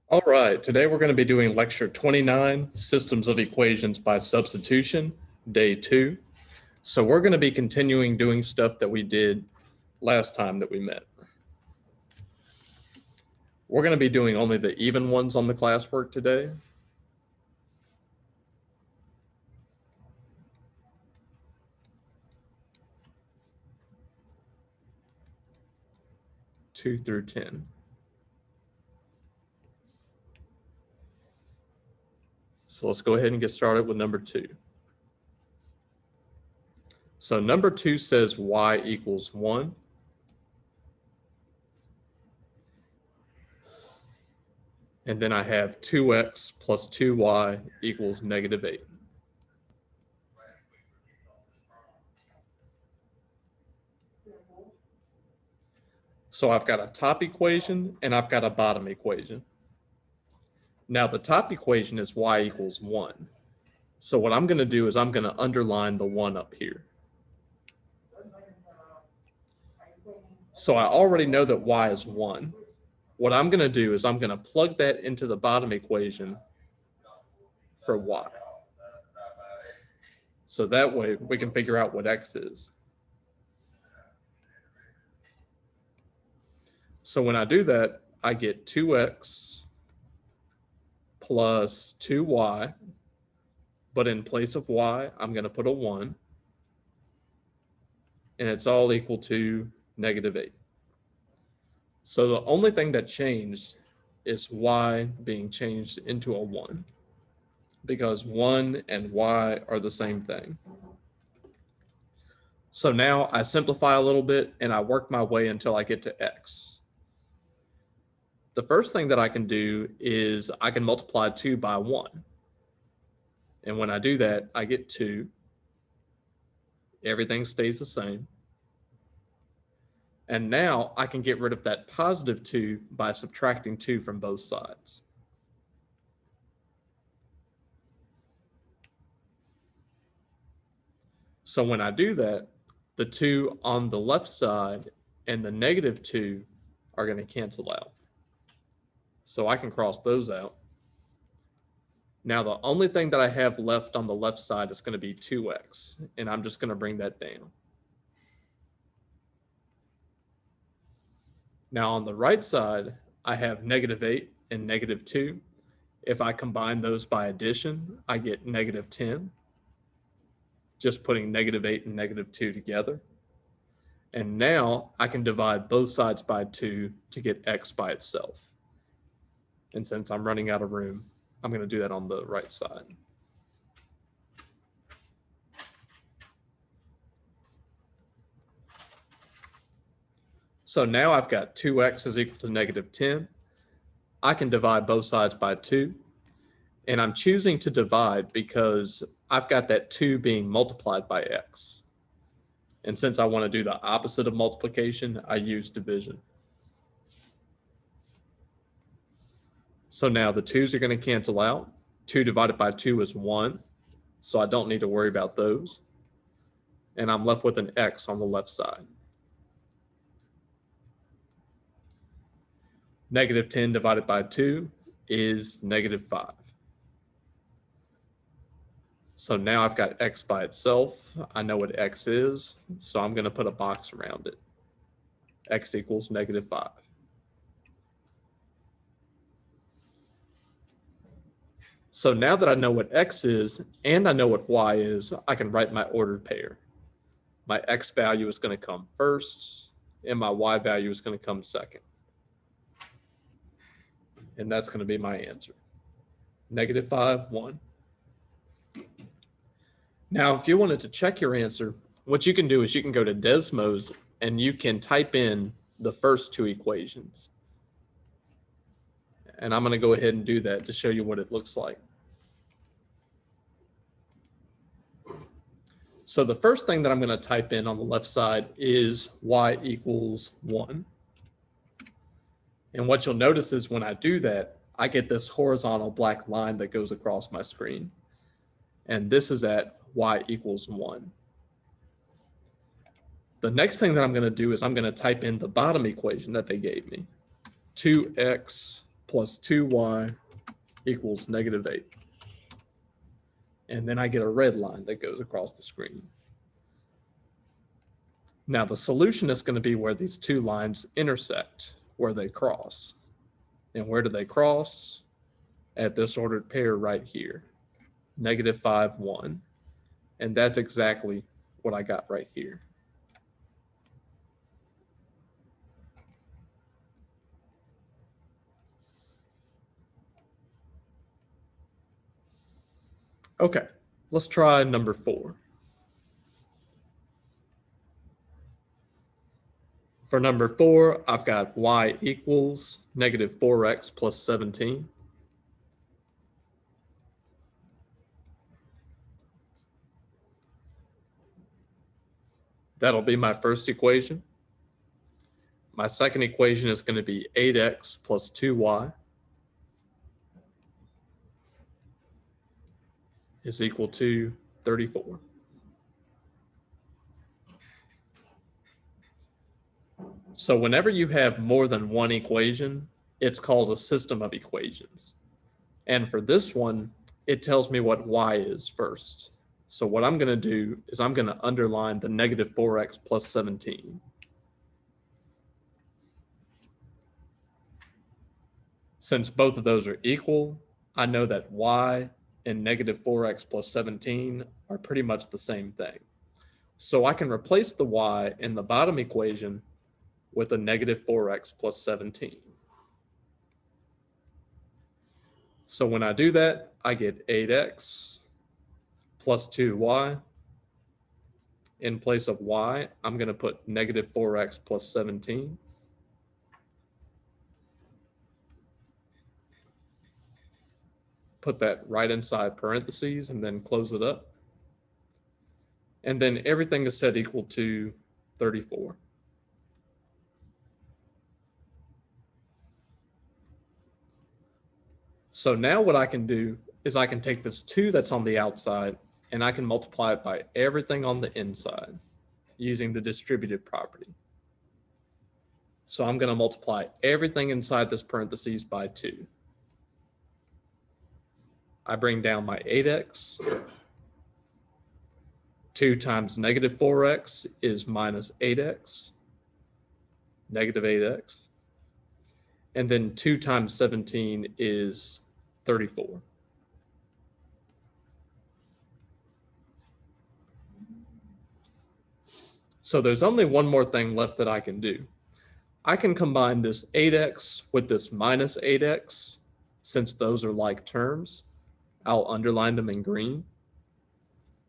All right, today we're going to be doing lecture 29, Systems of Equations by Substitution, day 2. So we're going to be continuing doing stuff that we did last time that we met. We're going to be doing only the even ones on the classwork today. Two through 10. So let's go ahead and get started with number 2. So number 2 says y equals 1. And then I have 2x plus 2y equals -8. So I've got a top equation and I've got a bottom equation. Now the top equation is y equals 1. So what I'm going to do is I'm going to underline the 1 up here. So I already know that y is 1. What I'm going to do is I'm going to plug that into the bottom equation for y. So that way we can figure out what x is. So when I do that, I get 2x plus 2y, but in place of y, I'm going to put a 1, and it's all equal to -8. So the only thing that changed is y being changed into a 1, because 1 and y are the same thing. So now I simplify a little bit and I work my way until I get to x. The first thing that I can do is I can multiply 2 by 1. And when I do that, I get 2. Everything stays the same. And now I can get rid of that positive 2 by subtracting 2 from both sides. So when I do that, the 2 on the left side and the -2 are going to cancel out. So I can cross those out. Now the only thing that I have left on the left side is going to be 2x, and I'm just going to bring that down. Now on the right side, I have -8 and -2. If I combine those by addition, I get -10. Just putting -8 and -2 together. And now I can divide both sides by 2 to get x by itself. And since I'm running out of room, I'm going to do that on the right side. So now I've got 2x is equal to -10. I can divide both sides by 2. And I'm choosing to divide because I've got that 2 being multiplied by x. And since I want to do the opposite of multiplication, I use division. So now the 2's are going to cancel out. 2 divided by 2 is 1. So I don't need to worry about those. And I'm left with an x on the left side. -10 divided by 2 is -5. So now I've got x by itself. I know what x is, so I'm going to put a box around it. X equals -5. So now that I know what x is and I know what y is, I can write my ordered pair. My x value is going to come first, and my y value is going to come second. And that's going to be my answer. -5, 1. Now, if you wanted to check your answer, what you can do is you can go to Desmos and you can type in the first 2 equations. And I'm going to go ahead and do that to show you what it looks like. So the first thing that I'm going to type in on the left side is y equals 1. And what you'll notice is when I do that, I get this horizontal black line that goes across my screen. And this is at y equals 1. The next thing that I'm going to do is I'm going to type in the bottom equation that they gave me. 2x plus 2y equals negative 8. And then I get a red line that goes across the screen. Now the solution is going to be where these two lines intersect, where they cross. And where do they cross? At this ordered pair right here, negative 5, 1. And that's exactly what I got right here. Okay, let's try number 4. For number 4, I've got y equals negative 4x plus 17. That'll be my first equation. My second equation is going to be 8x plus 2y is equal to 34. So whenever you have more than one equation, it's called a system of equations. And for this one, it tells me what y is first. So what I'm going to do is I'm going to underline the negative 4x plus 17. Since both of those are equal, I know that y and negative 4x plus 17 are pretty much the same thing. So I can replace the y in the bottom equation with a negative 4x plus 17. So when I do that, I get 8x plus 2y. In place of y, I'm going to put negative 4x plus 17. Put that right inside parentheses and then close it up. And then everything is set equal to 34. So now what I can do is I can take this 2 that's on the outside and I can multiply it by everything on the inside using the distributive property. So I'm going to multiply everything inside this parentheses by 2. I bring down my 8x. 2 times negative 4x is minus 8x, negative 8x. And then 2 times 17 is 34. So there's only one more thing left that I can do. I can combine this 8x with this minus 8x. Since those are like terms, I'll underline them in green.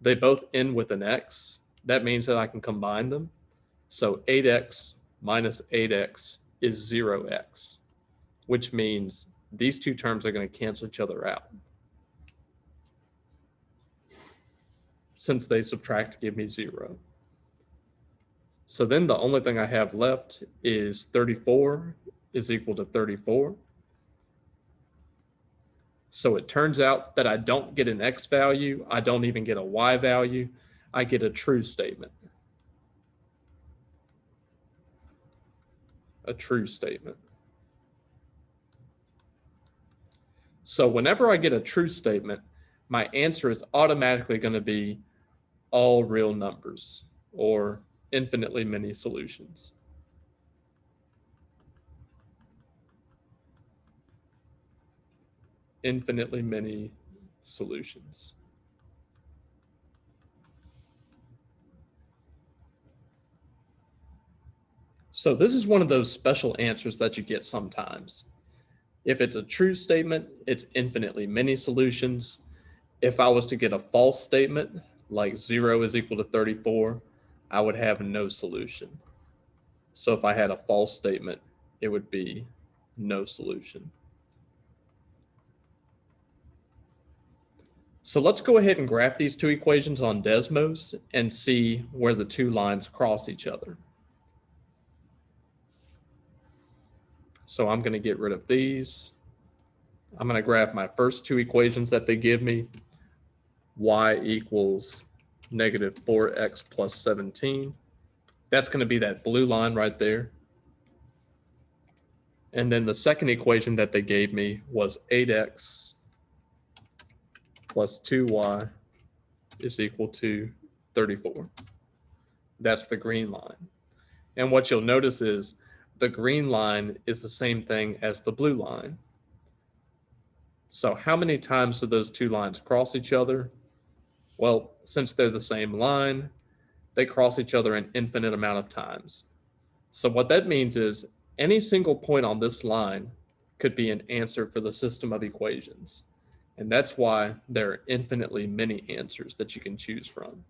They both end with an x. That means that I can combine them. So 8x minus 8x is 0x, which means these two terms are going to cancel each other out, since they subtract to give me 0. So then the only thing I have left is 34 is equal to 34. So it turns out that I don't get an x value. I don't even get a y value. I get a true statement. A true statement. So whenever I get a true statement, my answer is automatically going to be all real numbers, or infinitely many solutions. Infinitely many solutions. So this is one of those special answers that you get sometimes. If it's a true statement, it's infinitely many solutions. If I was to get a false statement, like 0 is equal to 34, I would have no solution. So if I had a false statement, it would be no solution. So let's go ahead and graph these two equations on Desmos and see where the two lines cross each other. So I'm going to get rid of these. I'm going to graph my first two equations that they give me. Y equals negative 4x plus 17. That's going to be that blue line right there. And then the second equation that they gave me was 8x plus 2y is equal to 34. That's the green line. And what you'll notice is the green line is the same thing as the blue line. So how many times do those two lines cross each other? Well, since they're the same line, they cross each other an infinite amount of times. So what that means is any single point on this line could be an answer for the system of equations. And that's why there are infinitely many answers that you can choose from.